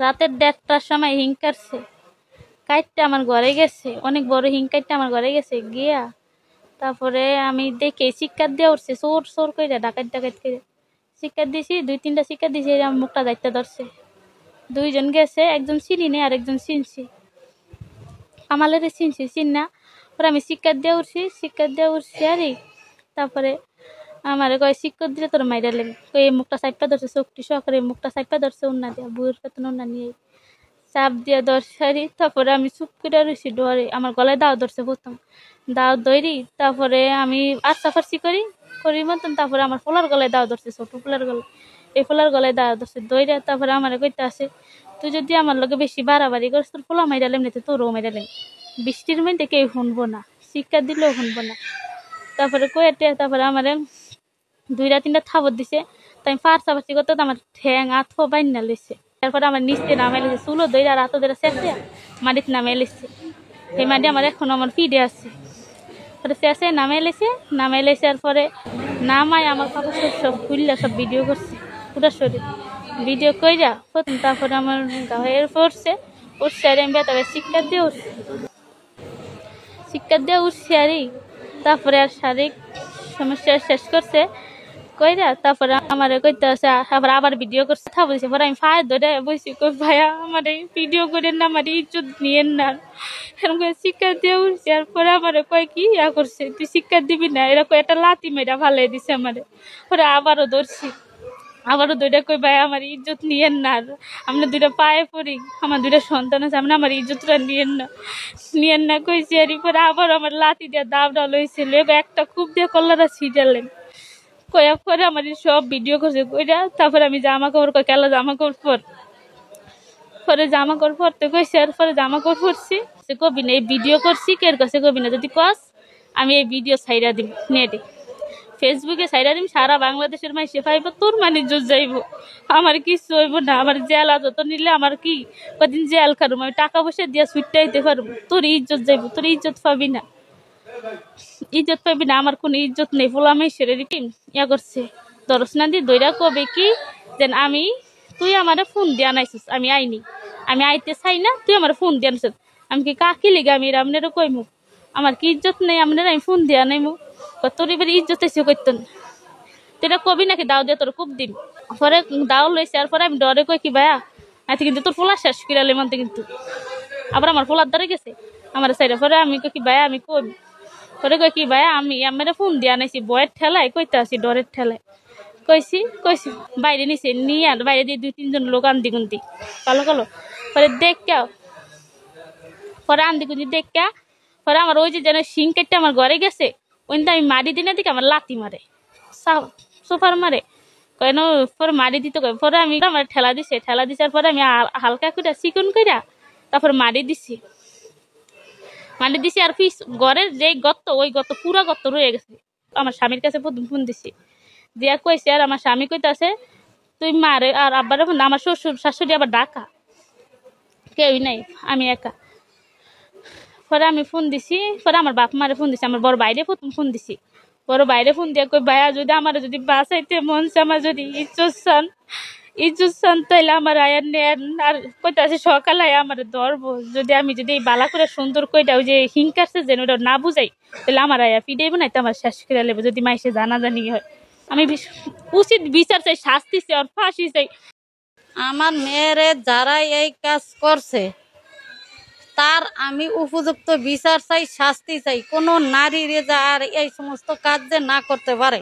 রাতের 1:30টার সময় হিং কাটছে, কাইটটা আমার ঘরে গেছে, অনেক বড় হিং কাইটটা আমার ঘরে গেছে গিয়া। তারপরে আমি দেখে শিক্ষার দিয়ে উঠছে, চোর চোর করে ডাকাত ডাকাত করে শিক্ষার দিয়েছি, 2-3টা শিক্ষার দিয়েছি, আমার মুখটা দায়িত্ব ধরছে। 2জন গেছে, একজন চিনি নেই আর একজন চিনছি, আমালের চিনছি চিন না। পরে আমি শিক্ষার দিয়ে উঠছি, শিক্ষার দিয়ে উঠছি আরে। তারপরে আমার কয় শিক্ষক দিলে তোর মাইরা লেগে এই মুখটা সাইপা ধরছে, চোখটি সহকারে মুখটা সাইপা ধরছে, উন্না দিয়া বুয়ের পেতন উন্না নিয়ে চাপ দিয়া দর্শারি। তারপরে আমি চুপ করে রয়েছি ডরে, আমার গলায় দাও ধরছে প্রথম, দাও দৌড়ি। তারপরে আমি আস্তা ফার্সি করি মতন, তারপরে আমার ফোলার গলায় দাও ধরছে, ছোট ফোলার গলায়, এই ফোলার গলায় দাও ধরছে দৌড়ে। তারপরে আমার কইতে আসে তুই যদি আমার লগে বেশি বাড়াবাড়ি করিস তোর ফোলা মাইরালেম নিতে, তোরও মাইরালেম, বৃষ্টির মধ্যে কেউ শুনবো না, শিক্ষা দিলেও শুনবো না। তারপরে কয়েটে তারপরে আমার 2-3টা থাবত দিছে, তাই ফার্সাফার্সি করতে আমার ঠ্যাং আথো বাইন না লইছে। তারপরে আমার নিচে নামে লেছে, চুলো দইরা আর হাতো ধরে শেষে মাটিতে নামে লেছে। সেই মাটি আমার এখনো আমার ফিডে আছে। পরে শেষে নামে লেছে আর পরে নামায় আমার কাপড় সব খুললে সব ভিডিও করছে পুরো শরীর ভিডিও কইরা প্রথম। তারপরে আমার গায়ের পড়ছে আর আমি বেতাবে শিক্ষা দিয়ে উঠছি আরই। তারপরে আর শারীরিক সমস্যা শেষ করছে কইরা। তারপরে আমার কইতে আছে আবার ভিডিও করছে, কথা বলছে। পরে আমি ফায়ার ধরে বসি, কই ভাইয়া আমার এই ভিডিও করেন না, আমার ইজ্জত নিয়েন না, এরকম করে শিক্ষা দিয়ে উঠছি। আর পরে আমার কয় কি করছে, তুই শিক্ষা দিবি না, এরকম একটা লাথি মেয়েরা ভালাই দিছে আমারে। পরে আবারও ধরছি, আবারও দুইটা কই ভাই আমার ইজ্জত নিয়েন না, আমরা 2টা পায়ে পড়ি, আমার 2টা সন্তান আছে, আমরা আমার ইজ্জতটা নিয়েন না কইছি। আর পরে আবার আমার লাথি দিয়ে দাবড়া লইছিল, একটা খুব দিয়ে কল্লারা ছিটালেন কয়া। পরে আমার সব ভিডিও করছে কইরা। তারপরে আমি জামা কাপড় কই কেলা জামা কাপড় পরে জামা কাপড় পরতে কইছে। আর পরে জামা কাপড় পরছি, সে কবি না এই ভিডিও করছি, কের কাছে কবি না, যদি কস আমি এই ভিডিও ছাইরা দিম নেটে, ফেসবুকে ছাইরা দিম, সারা বাংলাদেশের মাইসে পাইব, তোর মানে জোর যাইব, আমার কিছু হইব না, আমার জেল যত নিলে আমার কি কদিন জেল খারুম, আমি টাকা পয়সা দিয়া ছুটতে পারবো, তোর ইজ্জত যাইব, তোর ইজ্জত পাবি না, আমার কোনো ইজ্জত নেই। ফোলা মাইসের করছে দরস না দিয়ে দইরা কবে কি যেন আমি, তুই আমার ফোন দিয়া নাইছিস, আমি আইনি, আমি আইতে চাই না, তুই আমার ফোন দিয়া নাইছিস, আমি কি কাকি লেগে আমি আপনারও কইমু, আমার কি ইজ্জত নেই আপনার, আমি ফোন দিয়া নাইমু, তোর এবার ইজ্জত এসে করতেন, তুই এটা কবি নাকি দাও দিয়ে তোর খুব দিন। পরে দাও লইছে। আর পরে আমি ডরে কই কি ভাইয়া আইতে কিন্তু তোর ফোলা শেষ কিরালে মনতে, কিন্তু আবার আমার ফোলার ধরে গেছে আমার সাইডে। পরে আমি কই কি ভাইয়া আমি কই, পরে কই কি ভাইয়া আমি আমার ফোন দিয়া নাইছি, বয়ের ঠেলায় কইতে আসি, ডরের ঠেলায় কইছি বাইরে নিছে নিয়ে, আর বাইরে দিয়ে 2-3জন লোক আন্দি গুন্দি কালো কালো। পরে পরে আন্দি গুন্দি দেখা পরে আমার ওই যে যেন শিং কেটে আমার ঘরে গেছে, ওইটা আমি মারি দিনে দিকে আমার লাতি মারে, সোফার মারে কেন, পরে মারি দিতে কয়। পরে আমি আমার ঠেলা দিছে, পরে আমি হালকা করে চিকন কইরা তারপরে মারি দিছি। আর পিস ঘরের যে গর্ত, ওই গর্ত পুরা গর্ত রয়ে গেছে। আমার স্বামীর কাছে ফোন দিছি, দিয়া কইছে। আর আমার স্বামী কইতাছে তুই মারে আর আব্বারে ফোন, আমার শ্বশুর শাশুড়ি আবার ডাকা, কেউই নাই, আমি একা। পরে আমি ফোন দিছি, পরে আমার বাপ মারে ফোন দিছি, আমার বড় বাইরে ফোন দিছি, বড় বাইরে ফোন দিয়ে কই ভাইয়া যদি আমার যদি বাঁচাইতে মন চায়, আমার যদি ইজ্জত চান তাইলে আমার আয়ার নেন। আর কইতাছে সকালে আমার ধরবো, যদি আমি যদি বালা করে সুন্দর কইটা ওই যে হিংকারছে যেন ওটা না বুঝাই, তাহলে আমার আয়া ফিডেইব না, আমার শেষ করে লেবো, যদি মাইসে জানাজানি হয়। আমি উচিত বিচার চাই, শাস্তি চাই, আর ফাঁসি চাই। আমার মেয়েরে যারা এই কাজ করছে তার আমি উপযুক্ত বিচার চাই, শাস্তি চাই। কোনো নারী রেজা আর এই সমস্ত কাজ যে না করতে পারে।